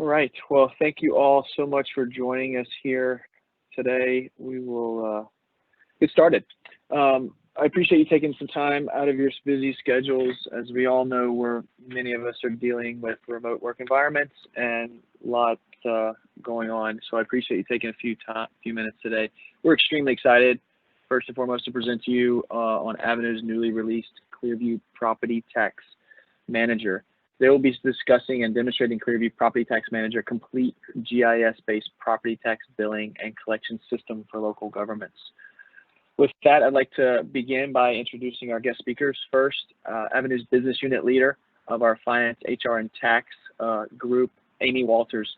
All right. Well, thank you all so much for joining us here today. We will get started. I appreciate you taking some time out of your busy schedules. As we all know, many of us are dealing with remote work environments and lots going on. So I appreciate you taking a few minutes today. We're extremely excited, first and foremost, to present to you on Avenue's newly released Clearview Property Tax Manager. They will be discussing and demonstrating Clearview Property Tax Manager, complete GIS-based property tax billing and collection system for local governments. With that, I'd like to begin by introducing our guest speakers. First, Avenue's business unit leader of our finance, HR, and tax group, Amy Walters.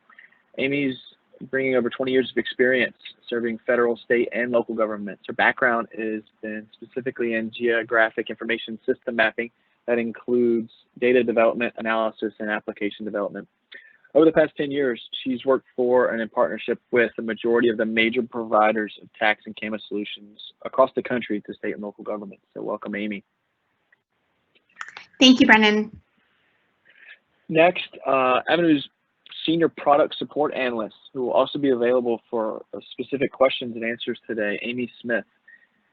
Amy's bringing over 20 years of experience serving federal, state, and local governments. Her background has been specifically in geographic information system mapping. That includes data development, analysis, and application development. Over the past 10 years, she's worked for and in partnership with the majority of the major providers of tax and CAMA solutions across the country to state and local governments. So welcome, Amy. Thank you, Brennan. Next, Avenue's Senior Product Support Analyst, who will also be available for specific questions and answers today, Amy Smith.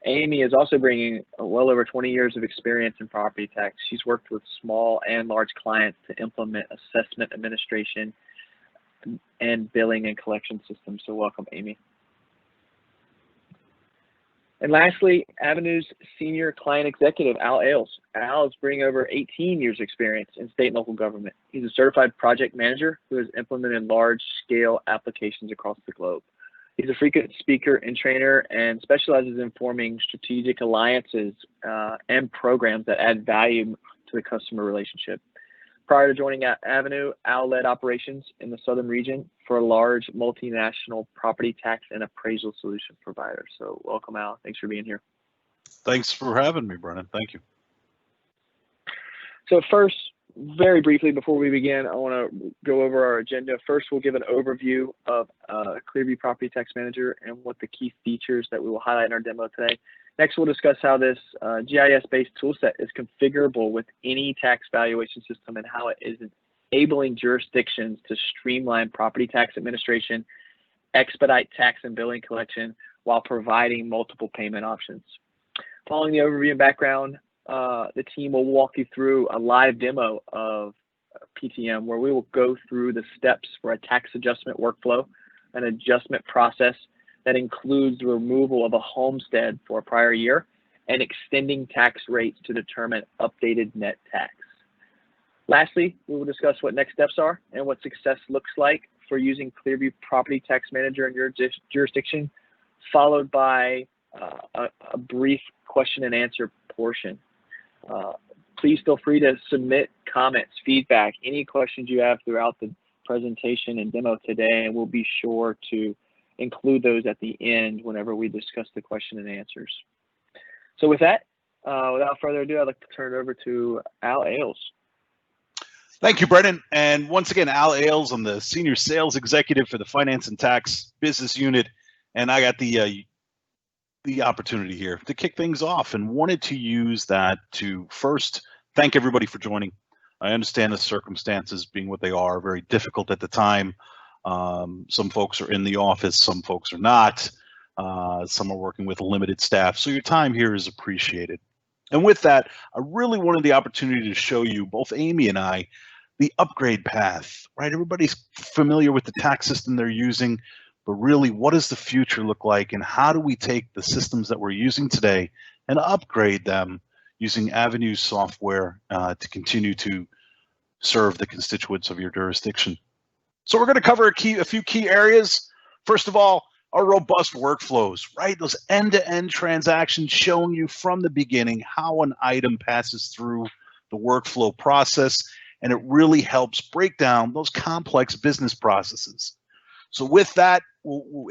Amy is also bringing well over 20 years of experience in property tax. She's worked with small and large clients to implement assessment administration and billing and collection systems. So welcome, Amy. And lastly, Avenue's Senior Client Executive, Al Ailes. Al is bringing over 18 years experience in state and local government. He's a certified project manager who has implemented large-scale applications across the globe. He's a frequent speaker and trainer and specializes in forming strategic alliances and programs that add value to the customer relationship. Prior to joining Avenue, Al led operations in the southern region for a large multinational property tax and appraisal solution provider. So welcome, Al. Thanks for being here. Thanks for having me, Brennan. Thank you. So first, very briefly, before we begin, I want to go over our agenda. First, we'll give an overview of Clearview Property Tax Manager and what the key features that we will highlight in our demo today. Next, we'll discuss how this GIS-based toolset is configurable with any tax valuation system and how it is enabling jurisdictions to streamline property tax administration, expedite tax and billing collection, while providing multiple payment options. Following the overview and background, the team will walk you through a live demo of PTM where we will go through the steps for a tax adjustment workflow, an adjustment process that includes the removal of a homestead for a prior year and extending tax rates to determine updated net tax. Lastly, we will discuss what next steps are and what success looks like for using Clearview Property Tax Manager in your jurisdiction, followed by a brief question and answer portion. Please feel free to submit comments, feedback, any questions you have throughout the presentation and demo today, and we'll be sure to include those at the end whenever we discuss the question and answers. So with that, without further ado, I'd like to turn it over to Al Ailes. Thank you, Brennan. And once again, Al Ailes, I'm the Senior Sales Executive for the Finance and Tax Business Unit, and I got the opportunity here to kick things off and wanted to use that to first thank everybody for joining. I understand the circumstances being what they are, very difficult at the time. Some folks are in the office, some folks are not. Some are working with limited staff. So your time here is appreciated. And with that, I really wanted the opportunity to show you, both Amy and I, the upgrade path, right? Everybody's familiar with the tax system they're using, but really, what does the future look like, and how do we take the systems that we're using today and upgrade them using Avenue software to continue to serve the constituents of your jurisdiction? So we're going to cover a few key areas. First of all, our robust workflows, right? Those end-to-end transactions showing you from the beginning how an item passes through the workflow process, and it really helps break down those complex business processes. So with that,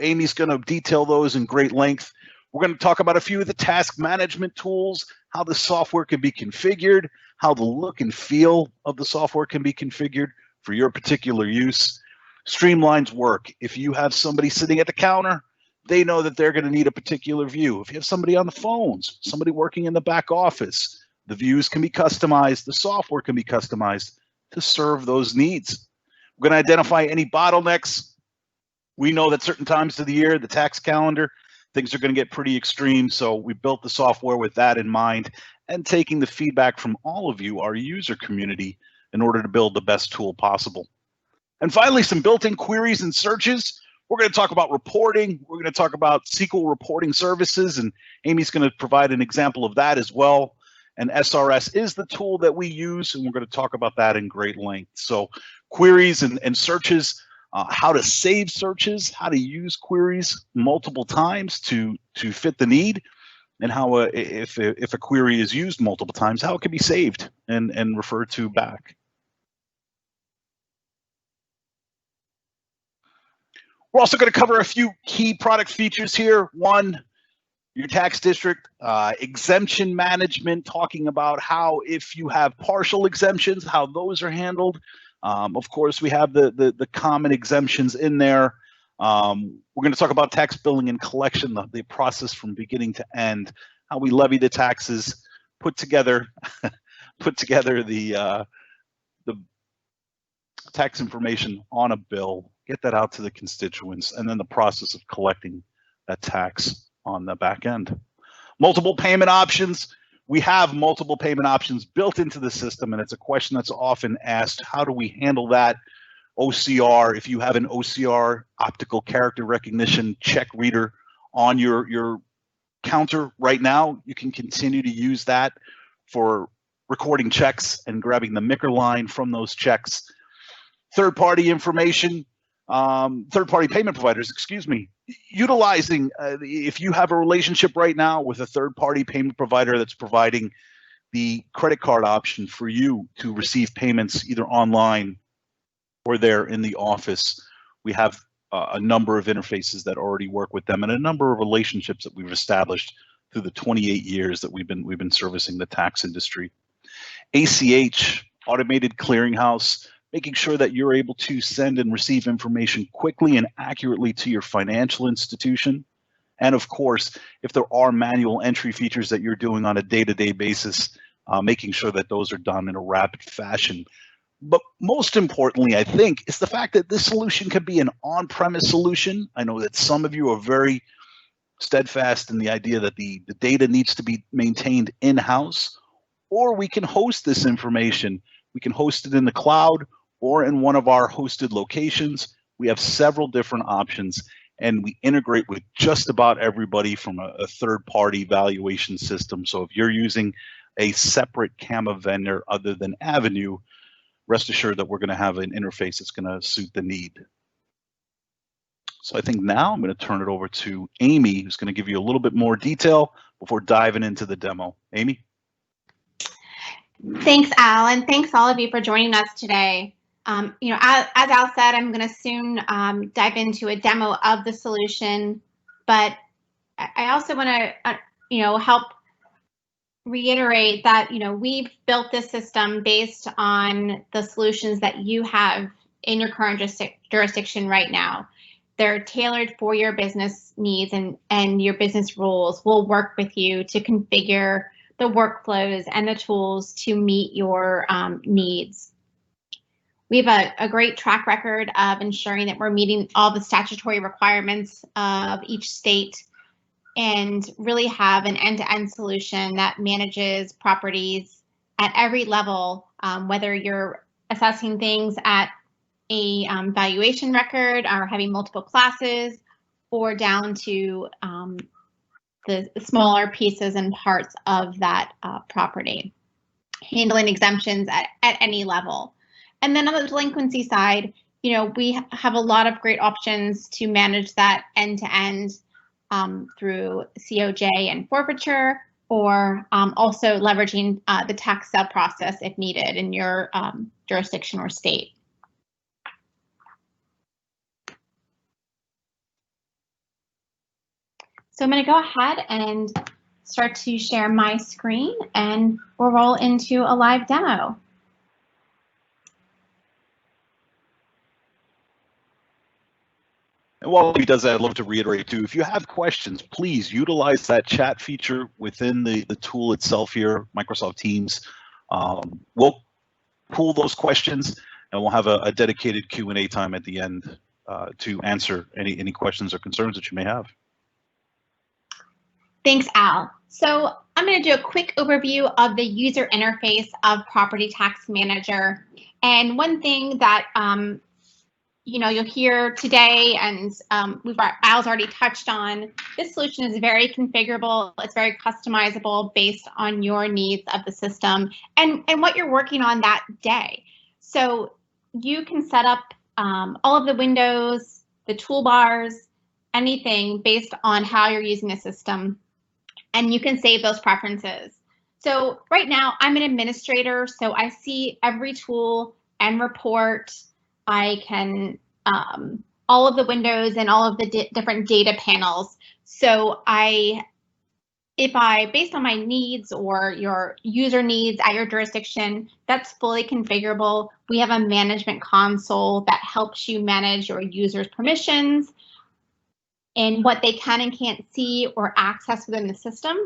Amy's going to detail those in great length. We're going to talk about a few of the task management tools, how the software can be configured, how the look and feel of the software can be configured for your particular use. Streamline's work. If you have somebody sitting at the counter, they know that they're going to need a particular view. If you have somebody on the phones, somebody working in the back office, the views can be customized, the software can be customized to serve those needs. We're going to identify any bottlenecks. We know that certain times of the year, the tax calendar, things are going to get pretty extreme. So we built the software with that in mind and taking the feedback from all of you, our user community, in order to build the best tool possible. And finally, some built-in queries and searches. We're going to talk about reporting. We're going to talk about SQL reporting services, and Amy's going to provide an example of that as well. And SRS is the tool that we use, and we're going to talk about that in great length. So queries and searches, how to save searches, how to use queries multiple times to fit the need, and how if a query is used multiple times, how it can be saved and referred to back. We're also going to cover a few key product features here. One, your tax district exemption management, talking about how if you have partial exemptions, how those are handled. Of course, we have the common exemptions in there. We're going to talk about tax billing and collection, the process from beginning to end, how we levy the taxes, put together the tax information on a bill, get that out to the constituents, and then the process of collecting that tax on the back end. Multiple payment options. We have multiple payment options built into the system, and it's a question that's often asked. How do we handle that? OCR, if you have an OCR, optical character recognition check reader on your counter right now, you can continue to use that for recording checks and grabbing the MICR line from those checks. Third-party information, third-party payment providers, excuse me, utilizing, if you have a relationship right now with a third-party payment provider that's providing the credit card option for you to receive payments either online or there in the office, we have a number of interfaces that already work with them and a number of relationships that we've established through the 28 years that we've been servicing the tax industry. ACH, automated clearinghouse, making sure that you're able to send and receive information quickly and accurately to your financial institution. And of course, if there are manual entry features that you're doing on a day-to-day basis, making sure that those are done in a rapid fashion. But most importantly, I think, is the fact that this solution could be an on-premise solution. I know that some of you are very steadfast in the idea that the data needs to be maintained in-house, or we can host this information. We can host it in the cloud or in one of our hosted locations. We have several different options, and we integrate with just about everybody from a third-party valuation system. So if you're using a separate CAMA vendor other than Avenue, rest assured that we're going to have an interface that's going to suit the need. So I think now I'm going to turn it over to Amy, who's going to give you a little bit more detail before diving into the demo. Amy? Thanks, Al, and thanks all of you for joining us today. As Al said, I'm going to soon dive into a demo of the solution, but I also want to, help reiterate that, we've built this system based on the solutions that you have in your current jurisdiction right now. They're tailored for your business needs, and your business rules will work with you to configure the workflows and the tools to meet your needs. We have a great track record of ensuring that we're meeting all the statutory requirements of each state and really have an end-to-end solution that manages properties at every level, whether you're assessing things at a valuation record or having multiple classes, or down to the smaller pieces and parts of that property, handling exemptions at any level. And then on the delinquency side, we have a lot of great options to manage that end-to-end through COJ and forfeiture, or also leveraging the tax sale process if needed in your jurisdiction or state. So I'm going to go ahead and start to share my screen, and we'll roll into a live demo. And while he does that, I'd love to reiterate too, if you have questions, please utilize that chat feature within the tool itself here, Microsoft Teams. We'll pull those questions and we'll have a dedicated Q&A time at the end to answer any questions or concerns that you may have. Thanks, Al. So I'm going to do a quick overview of the user interface of Property Tax Manager. And one thing that you'll hear today, and Al's already touched on, this solution is very configurable. It's very customizable based on your needs of the system and what you're working on that day. So you can set up all of the windows, the toolbars, anything based on how you're using the system, and you can save those preferences. So right now I'm an administrator, so I see every tool and report. I can all of the windows and all of the different data panels. So based on my needs or your user needs at your jurisdiction, that's fully configurable. We have a management console that helps you manage your users' permissions and what they can and can't see or access within the system.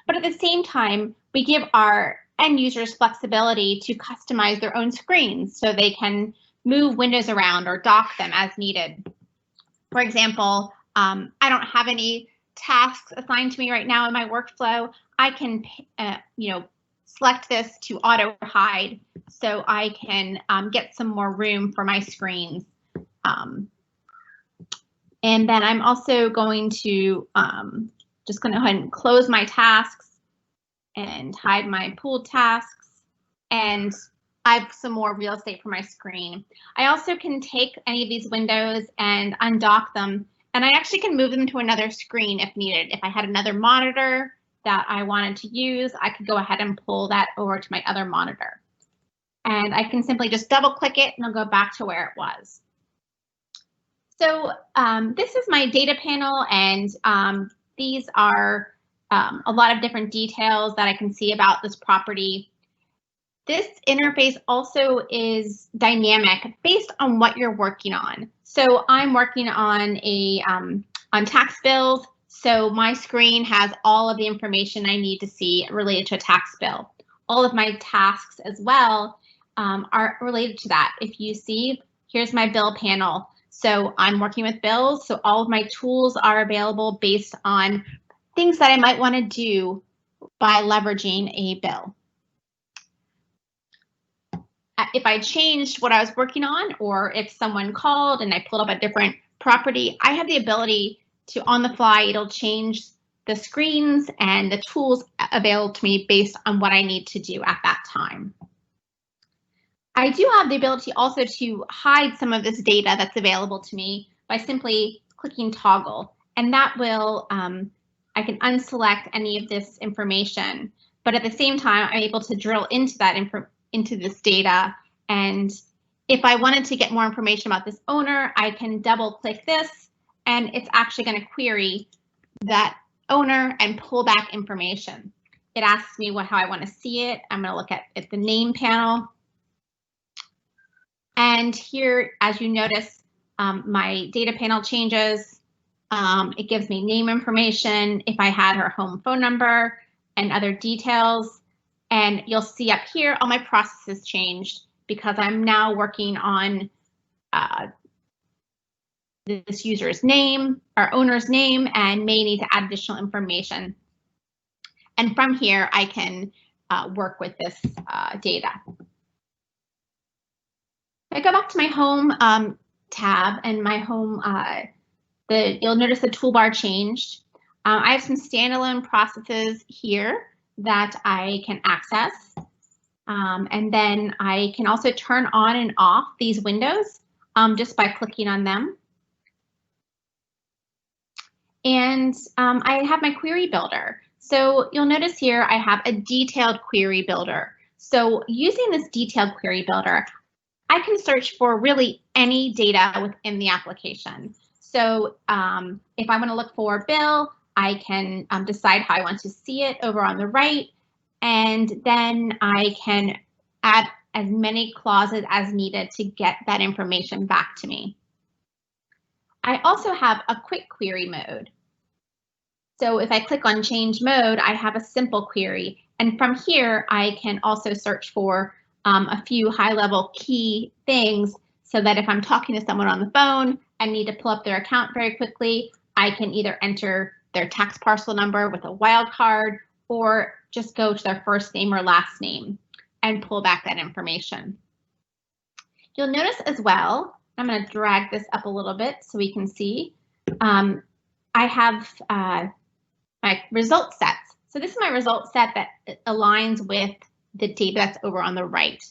But at the same time, we give our end users flexibility to customize their own screens so they can move windows around or dock them as needed. For example, I don't have any tasks assigned to me right now in my workflow. I can, select this to auto hide so I can get some more room for my screens. And then I'm also going to just go ahead and close my tasks and hide my pooled tasks. And I have some more real estate for my screen. I also can take any of these windows and undock them, and I actually can move them to another screen if needed. If I had another monitor that I wanted to use, I could go ahead and pull that over to my other monitor. And I can simply just double click it and I'll go back to where it was. So this is my data panel, and these are a lot of different details that I can see about this property. This interface also is dynamic based on what you're working on. So I'm working on on tax bills, so my screen has all of the information I need to see related to a tax bill. All of my tasks as well are related to that. If you see, here's my bill panel. So I'm working with bills, so all of my tools are available based on things that I might want to do by leveraging a bill. If I changed what I was working on, or if someone called and I pulled up a different property, I have the ability to, on the fly, it'll change the screens and the tools available to me based on what I need to do at that time. I do have the ability also to hide some of this data that's available to me by simply clicking toggle, and that will, I can unselect any of this information, but at the same time, I'm able to drill into that into this data. And if I wanted to get more information about this owner, I can double click this and it's actually going to query that owner and pull back information. It asks me how I want to see it. I'm going to look at the name panel. And here, as you notice, my data panel changes. It gives me name information, if I had her home phone number, and other details. And you'll see up here, all my processes changed because I'm now working on this user's name, or owner's name, and may need to add additional information. And from here, I can work with this data. I go back to my home tab, and my home, you'll notice the toolbar changed. I have some standalone processes here that I can access. And then I can also turn on and off these windows just by clicking on them. And I have my query builder. So you'll notice here I have a detailed query builder. So using this detailed query builder, I can search for really any data within the application. So if I want to look for a bill, I can decide how I want to see it over on the right, and then I can add as many clauses as needed to get that information back to me. I also have a quick query mode. So if I click on change mode, I have a simple query, and from here I can also search for a few high-level key things so that if I'm talking to someone on the phone and need to pull up their account very quickly, I can either enter their tax parcel number with a wildcard or just go to their first name or last name and pull back that information. You'll notice as well, I'm going to drag this up a little bit so we can see, I have my result sets. So this is my result set that aligns with the data that's over on the right.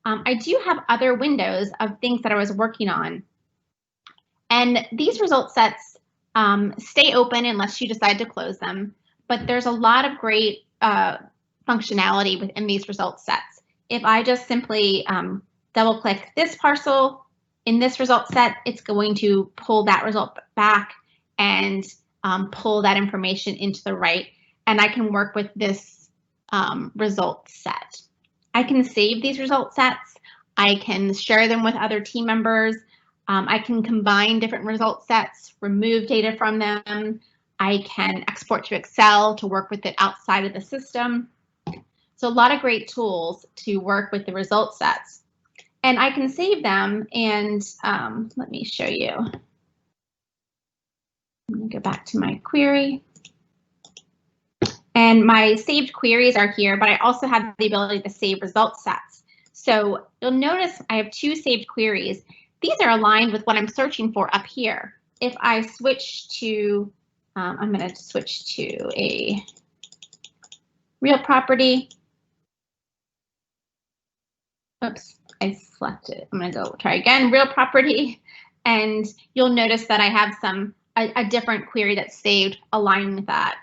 I do have other windows of things that I was working on. And these result sets stay open unless you decide to close them. But there's a lot of great functionality within these result sets. If I just simply double click this parcel in this result set, it's going to pull that result back and pull that information into the right. And I can work with this result set. I can save these result sets. I can share them with other team members. I can combine different result sets, remove data from them. I can export to Excel to work with it outside of the system. So a lot of great tools to work with the result sets. And I can save them and let me show you. I'm going to go back to my query. And my saved queries are here, but I also have the ability to save result sets. So you'll notice I have two saved queries. These are aligned with what I'm searching for up here. If I switch to, I'm going to switch to a real property. Oops, I selected it. I'm going to go try again, real property. And you'll notice that I have a different query that's saved aligned with that.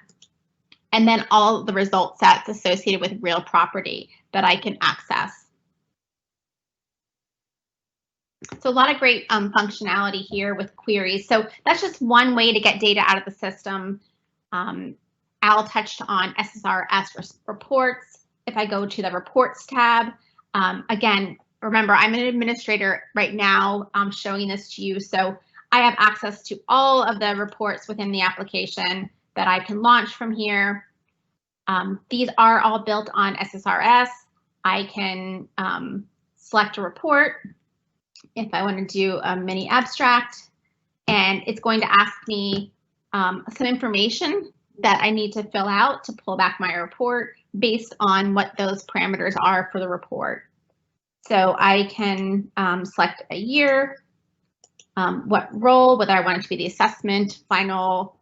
And then all the result sets associated with real property that I can access. So a lot of great functionality here with queries. So that's just one way to get data out of the system. Al touched on SSRS reports. If I go to the reports tab, again, remember I'm an administrator right now. I'm showing this to you. So I have access to all of the reports within the application that I can launch from here. These are all built on SSRS. I can select a report if I want to do a mini abstract, and it's going to ask me some information that I need to fill out to pull back my report based on what those parameters are for the report. So I can select a year, what role, whether I want it to be the assessment, final,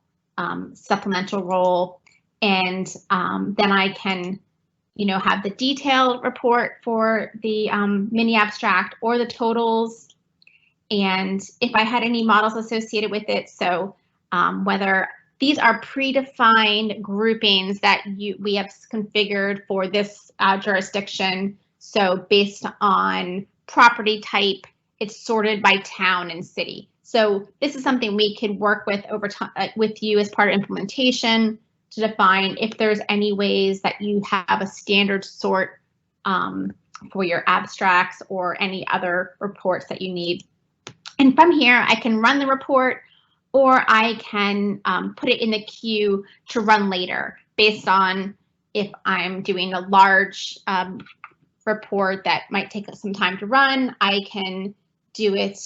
supplemental role, and then I can, have the detailed report for the mini abstract or the totals, and if I had any models associated with it. So whether these are predefined groupings that we have configured for this jurisdiction. So based on property type, it's sorted by town and city. So this is something we could work with over time with you as part of implementation to define if there's any ways that you have a standard sort for your abstracts or any other reports that you need. And from here, I can run the report, or I can put it in the queue to run later based on if I'm doing a large report that might take some time to run. I can do it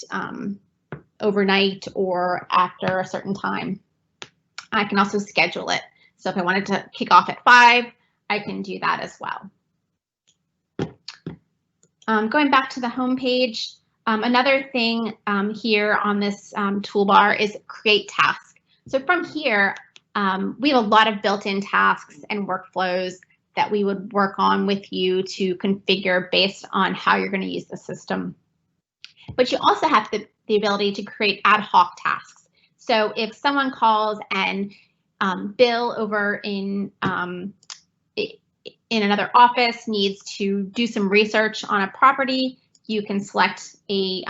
overnight or after a certain time. I can also schedule it. So if I wanted to kick off at 5, I can do that as well. Going back to the home page, another thing here on this toolbar is create task. So from here, we have a lot of built-in tasks and workflows that we would work on with you to configure based on how you're going to use the system. But you also have the ability to create ad hoc tasks. So if someone calls and Bill over in another office needs to do some research on a property, you can select a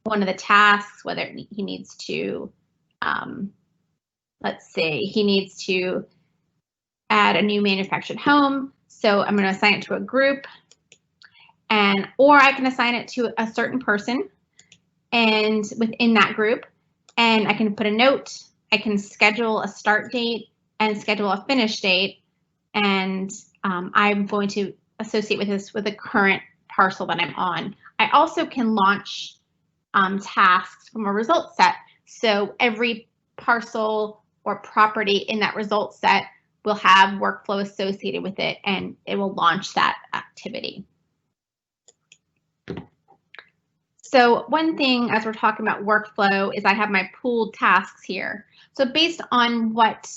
one of the tasks, whether he needs to, let's say he needs to add a new manufactured home. So I'm going to assign it to a group, or I can assign it to a certain person and within that group, and I can put a note. I can schedule a start date and schedule a finish date, and I'm going to associate with this with a current parcel that I'm on. I also can launch tasks from a result set. So every parcel or property in that result set will have workflow associated with it, and it will launch that activity. So one thing as we're talking about workflow is I have my pooled tasks here. So based on what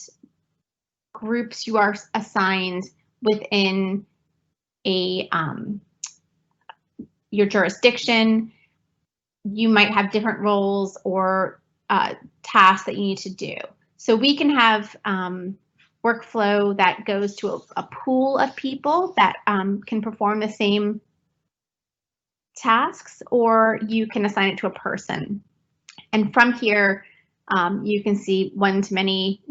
groups you are assigned within a your jurisdiction, you might have different roles or tasks that you need to do. So we can have workflow that goes to a pool of people that can perform the same tasks, or you can assign it to a person. And from here, you can see one-to-many,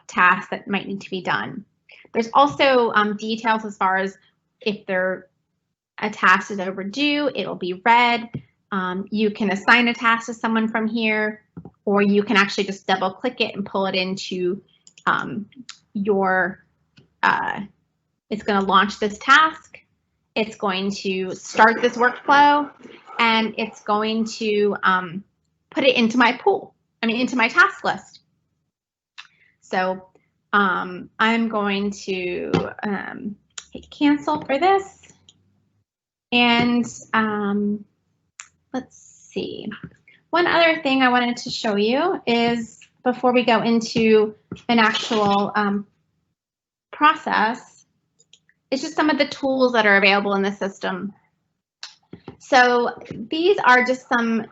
tasks that might need to be done. There's also details as far as if a task is overdue, it'll be read. You can assign a task to someone from here, or you can actually just double click it and pull it into it's going to launch this task. It's going to start this workflow, and it's going to put it into my pool, into my task list. So I'm going to hit cancel for this. And let's see. One other thing I wanted to show you is before we go into an actual process, it's just some of the tools that are available in the system. So these are just some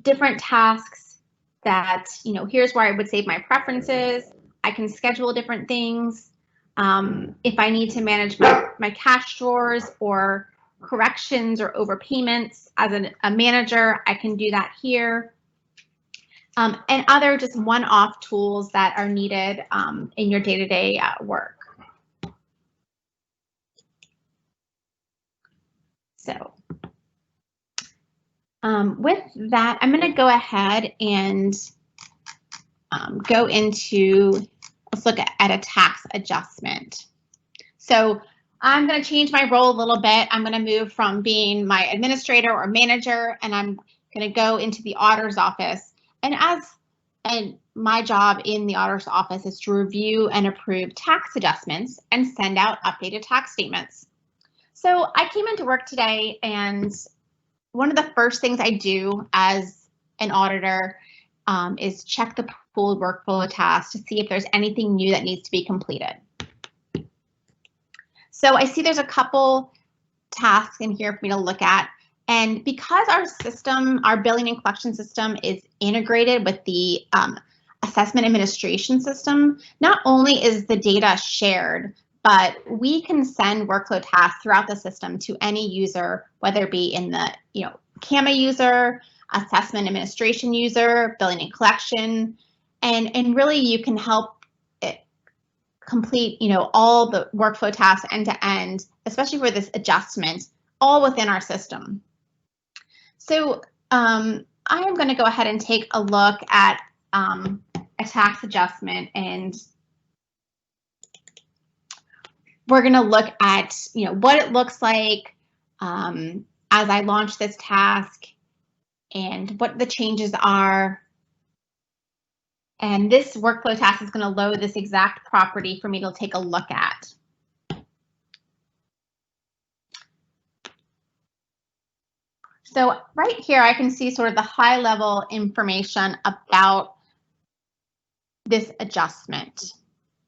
different tasks that, here's where I would save my preferences. I can schedule different things. If I need to manage my cash drawers or corrections or overpayments as a manager, I can do that here. And other just one-off tools that are needed in your day-to-day work. So with that, I'm going to go ahead and go into, let's look at a tax adjustment. So I'm going to change my role a little bit. I'm going to move from being my administrator or manager, and I'm going to go into the auditor's office. And my job in the auditor's office is to review and approve tax adjustments and send out updated tax statements. So I came into work today, and one of the first things I do as an auditor is check the pooled workflow tasks to see if there's anything new that needs to be completed. So I see there's a couple tasks in here for me to look at. And because our system, our billing and collection system is integrated with the assessment administration system, not only is the data shared, but we can send workflow tasks throughout the system to any user, whether it be in the CAMA user, assessment administration user, billing and collection, and really you can help it complete all the workflow tasks end to end, especially for this adjustment, all within our system. So I am going to go ahead and take a look at a tax adjustment, and we're going to look at what it looks like as I launch this task and what the changes are. And this workflow task is going to load this exact property for me to take a look at. So right here, I can see sort of the high level information about this adjustment.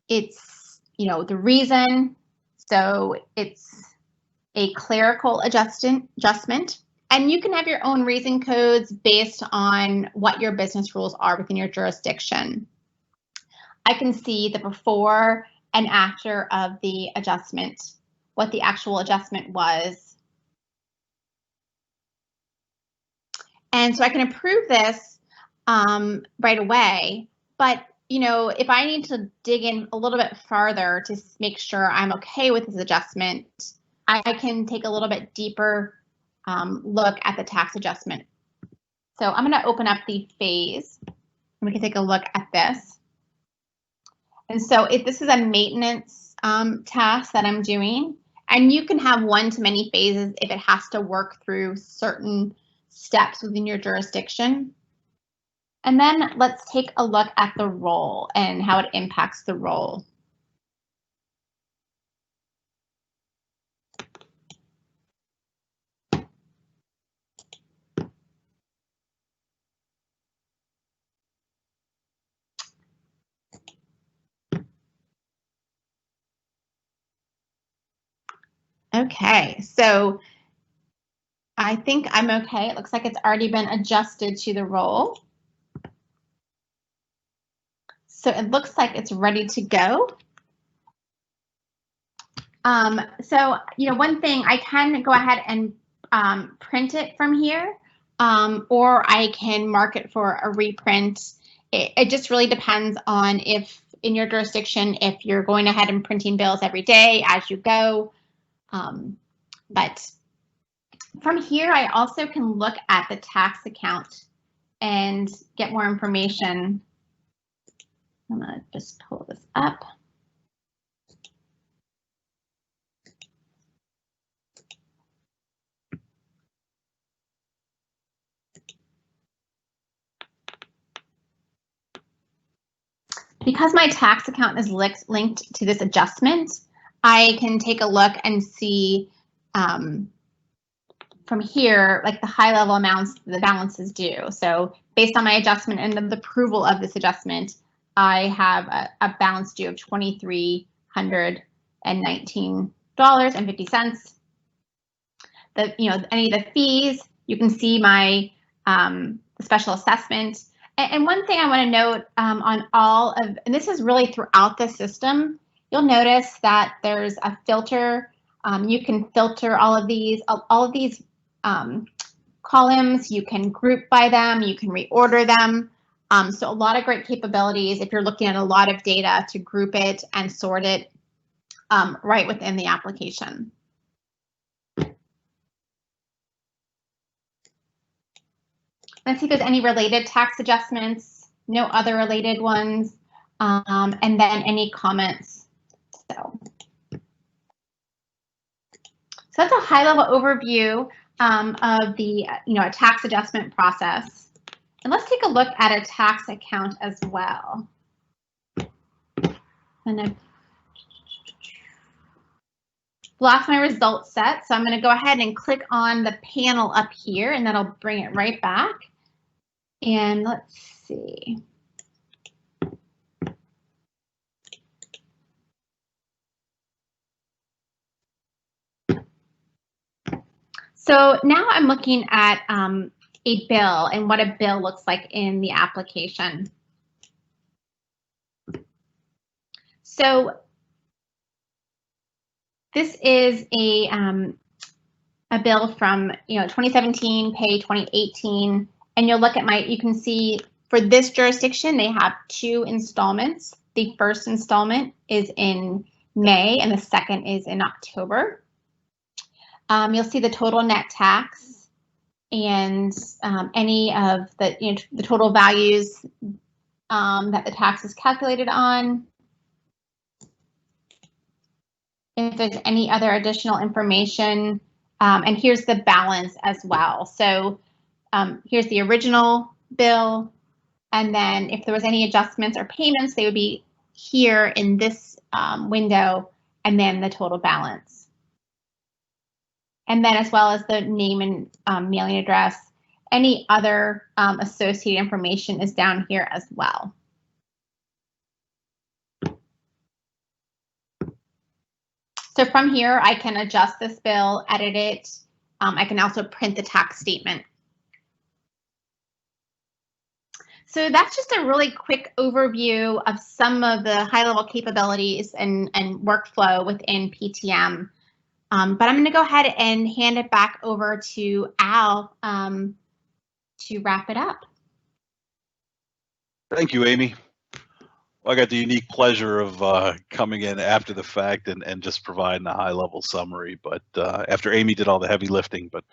It's, the reason. So it's a clerical adjustment, and you can have your own reason codes based on what your business rules are within your jurisdiction. I can see the before and after of the adjustment, what the actual adjustment was. And so I can approve this right away, but if I need to dig in a little bit farther to make sure I'm okay with this adjustment, I can take a little bit deeper look at the tax adjustment. So I'm going to open up the phase, and we can take a look at this. And so if this is a maintenance task that I'm doing, And you can have one-to-many phases if it has to work through certain steps within your jurisdiction. And then let's take a look at the role and how it impacts the role. Okay, so I think I'm okay. It looks like it's already been adjusted to the role. So it looks like it's ready to go. So, one thing, I can go ahead and print it from here, or I can mark it for a reprint. It just really depends on if in your jurisdiction, if you're going ahead and printing bills every day as you go. But from here, I also can look at the tax account and get more information. I'm gonna just pull this up. Because my tax account is linked to this adjustment, I can take a look and see from here, like the high level amounts the balance is due. So based on my adjustment and the approval of this adjustment, I have a balance due of $2,319.50. Any of the fees, you can see my special assessment. And one thing I want to note on all of, and this is really throughout the system, you'll notice that there's a filter. You can filter all of these columns. You can group by them. You can reorder them. So a lot of great capabilities if you're looking at a lot of data to group it and sort it right within the application. Let's see if there's any related tax adjustments, no other related ones, and then any comments. So that's a high-level overview of the a tax adjustment process. And let's take a look at a tax account as well. And I've lost my results set, so I'm going to go ahead and click on the panel up here, and that'll bring it right back. And let's see. So now I'm looking at a bill and what a bill looks like in the application. So this is a bill from 2017, pay 2018. And you'll look at you can see for this jurisdiction, they have 2 installments. The first installment is in May and the second is in October. You'll see the total net tax and any of the total values that the tax is calculated on. If there's any other additional information, and here's the balance as well. So here's the original bill, and then if there was any adjustments or payments, they would be here in this window, and then the total balance. And then as well as the name and mailing address, any other associated information is down here as well. So from here, I can adjust this bill, edit it. I can also print the tax statement. So that's just a really quick overview of some of the high-level capabilities and workflow within PTM. But I'm going to go ahead and hand it back over to Al to wrap it up. Thank you, Amy. Well, I got the unique pleasure of coming in after the fact and just providing a high-level summary, but after Amy did all the heavy lifting. But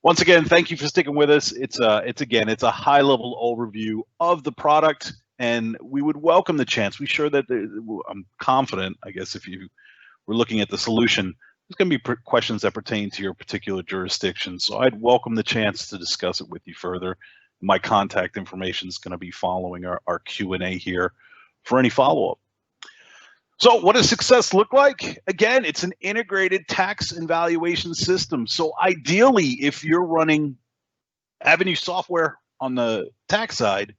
once again, thank you for sticking with us. It's a high-level overview of the product, and we would welcome the chance. I'm confident, I guess, if you were looking at the solution, There's going to be questions that pertain to your particular jurisdiction. So I'd welcome the chance to discuss it with you further. My contact information is going to be following our Q&A here for any follow-up. So what does success look like? Again, it's an integrated tax and valuation system. So ideally, if you're running Avenue software on the tax side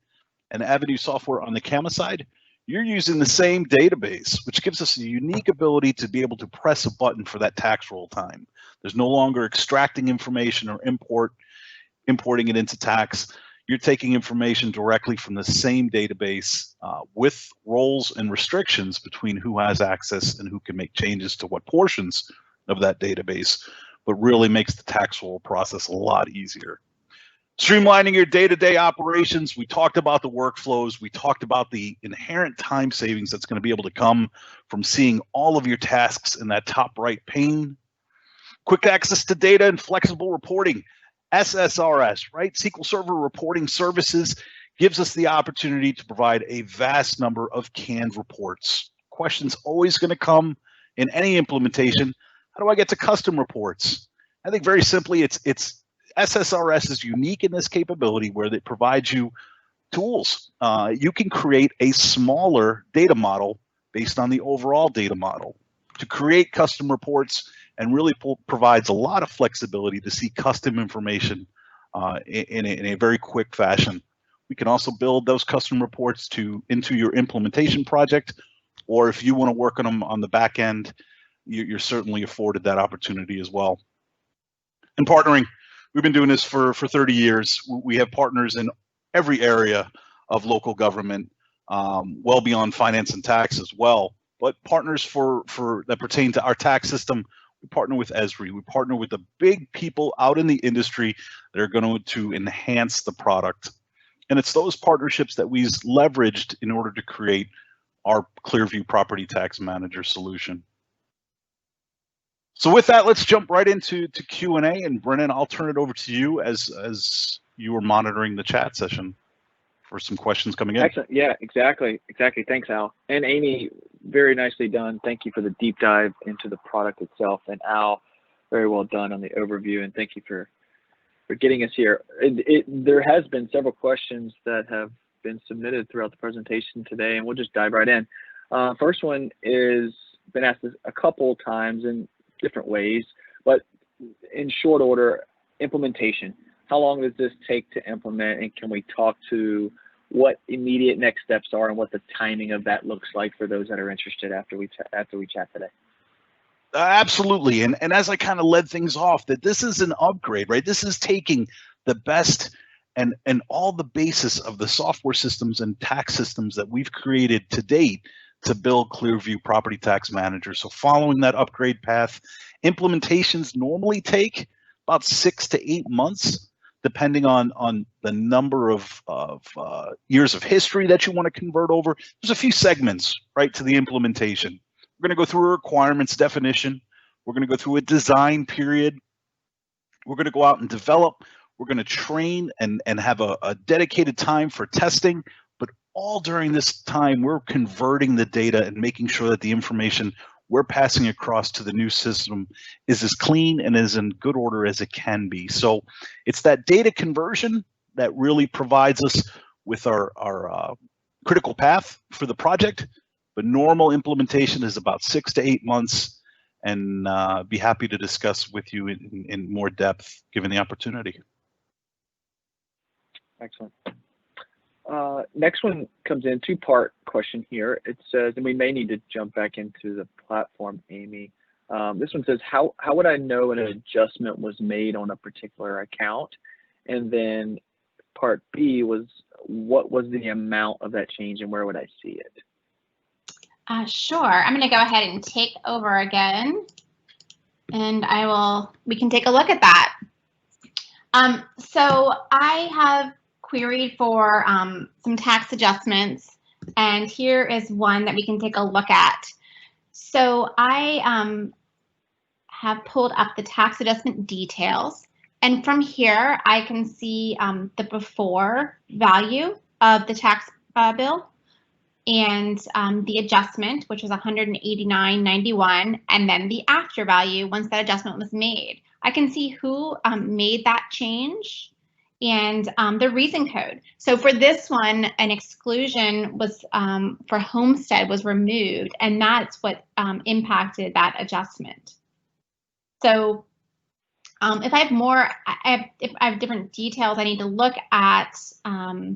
and Avenue software on the CAMA side, you're using the same database, which gives us a unique ability to be able to press a button for that tax roll time. There's no longer extracting information or importing it into tax. You're taking information directly from the same database with roles and restrictions between who has access and who can make changes to what portions of that database, but really makes the tax roll process a lot easier. Streamlining your day-to-day operations. We talked about the workflows. We talked about the inherent time savings that's going to be able to come from seeing all of your tasks in that top right pane. Quick access to data and flexible reporting. SSRS, right? SQL Server Reporting Services gives us the opportunity to provide a vast number of canned reports. Questions always going to come in any implementation. How do I get to custom reports? I think very simply, it's SSRS is unique in this capability where it provides you tools. You can create a smaller data model based on the overall data model to create custom reports, and really provides a lot of flexibility to see custom information in a very quick fashion. We can also build those custom reports into your implementation project, or if you want to work on them on the back end, you're certainly afforded that opportunity as well. And partnering, we've been doing this for 30 years. We have partners in every area of local government, well beyond finance and tax as well. But partners that pertain to our tax system, we partner with Esri. We partner with the big people out in the industry that are going to enhance the product. And it's those partnerships that we've leveraged in order to create our Clearview Property Tax Manager solution. So with that, let's jump right into Q&A. And Brennan, I'll turn it over to you as you were monitoring the chat session for some questions coming in. Excellent. Yeah, exactly. Thanks, Al. And Amy, very nicely done. Thank you for the deep dive into the product itself. And Al, very well done on the overview. And thank you for getting us here. There has been several questions that have been submitted throughout the presentation today, and we'll just dive right in. First one is been asked a couple times in different ways, but in short order, implementation. How long does this take to implement, and can we talk to what immediate next steps are and what the timing of that looks like for those that are interested after we chat today? Absolutely, and as I kind of led things off, that this is an upgrade, right? This is taking the best and all the basis of the software systems and tax systems that we've created to date to build Clearview Property Tax Manager. So following that upgrade path, implementations normally take about 6 to 8 months, depending on the number of years of history that you want to convert over. There's a few segments, right, to the implementation. We're going to go through a requirements definition. We're going to go through a design period. We're going to go out and develop. We're going to train and have a dedicated time for testing. But all during this time, we're converting the data and making sure that the information we're passing across to the new system is as clean and as in good order as it can be. So it's that data conversion that really provides us with our critical path for the project. But normal implementation is about 6 to 8 months, and be happy to discuss with you in more depth given the opportunity. Excellent. Next one comes in, two-part question here. It says, and we may need to jump back into the platform, Amy. This one says, how would I know an adjustment was made on a particular account? And then part B was, what was the amount of that change and where would I see it? Sure. I'm going to go ahead and take over again, and we can take a look at that. So I have queried for some tax adjustments, and here is one that we can take a look at. So I have pulled up the tax adjustment details, and from here I can see the before value of the tax bill. and the adjustment, which was 189.91, and then the after value once that adjustment was made. I can see who made that change and the reason code. So for this one, an exclusion was for homestead was removed, and that's what impacted that adjustment. So if I have more, if I have different details I need to look at, I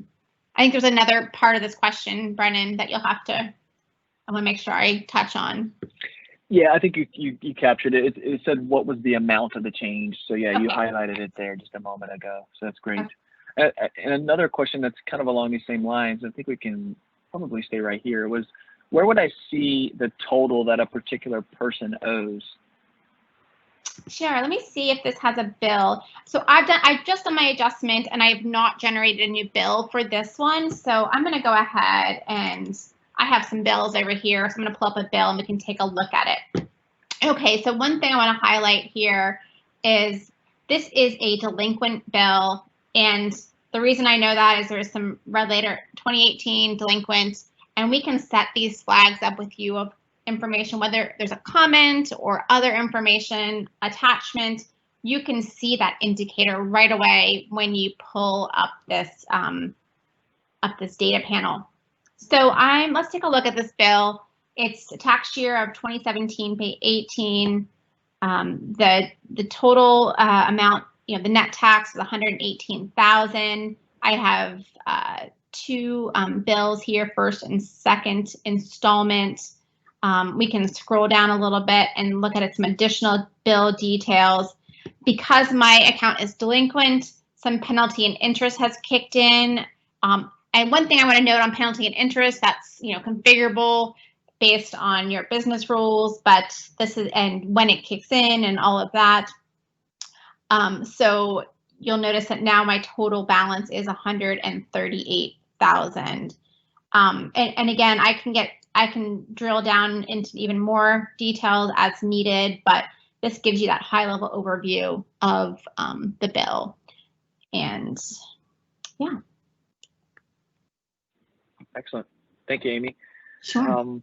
think there's another part of this question, Brennan, that you'll have to, I want to make sure I touch on. Yeah, I think you captured it. It said what was the amount of the change. So yeah, Okay. you highlighted it there just a moment ago. So that's great. Okay. And another question that's kind of along these same lines, I think we can probably stay right here, was where would I see the total that a particular person owes? Sure, let me see if this has a bill. So I've just done my adjustment and I have not generated a new bill for this one. So I'm gonna go ahead and I have some bills over here. So I'm gonna pull up a bill and we can take a look at it. Okay, so one thing I wanna highlight here is this is a delinquent bill. And the reason I know that is there's some red later 2018 delinquent, and we can set these flags up with you of information, whether there's a comment or other information attachment. You can see that indicator right away when you pull up this data panel. So let's take a look at this bill. It's a tax year of 2017-18. The total amount, the net tax is 118,000. I have two bills here, first and second installment. We can scroll down a little bit and look at some additional bill details. Because my account is delinquent, some penalty and interest has kicked in. And one thing I want to note on penalty and interest, that's configurable based on your business rules, but this is, and when it kicks in and all of that. So you'll notice that now my total balance is 138,000. And again, I can drill down into even more details as needed, but this gives you that high level overview of the bill. And yeah. Excellent. Thank you, Amy. Sure.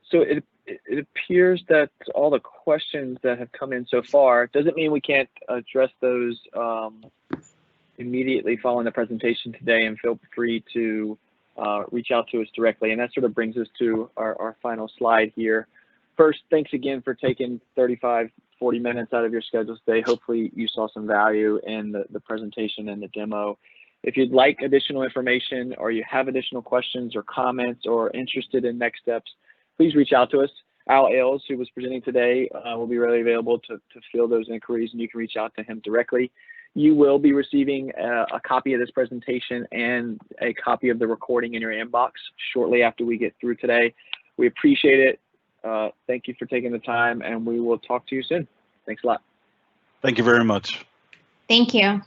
So it appears that all the questions that have come in so far doesn't mean we can't address those immediately following the presentation today, and feel free to reach out to us directly. And that sort of brings us to our final slide here. First, thanks again for taking 35, 40 minutes out of your schedule today. Hopefully you saw some value in the presentation and the demo. If you'd like additional information, or you have additional questions or comments, or interested in next steps, please reach out to us. Al Ailes, who was presenting today, will be readily available to field those inquiries, and you can reach out to him directly. You will be receiving a copy of this presentation and a copy of the recording in your inbox shortly after we get through today. We appreciate it. Thank you for taking the time, and we will talk to you soon. Thanks a lot. Thank you very much. Thank you.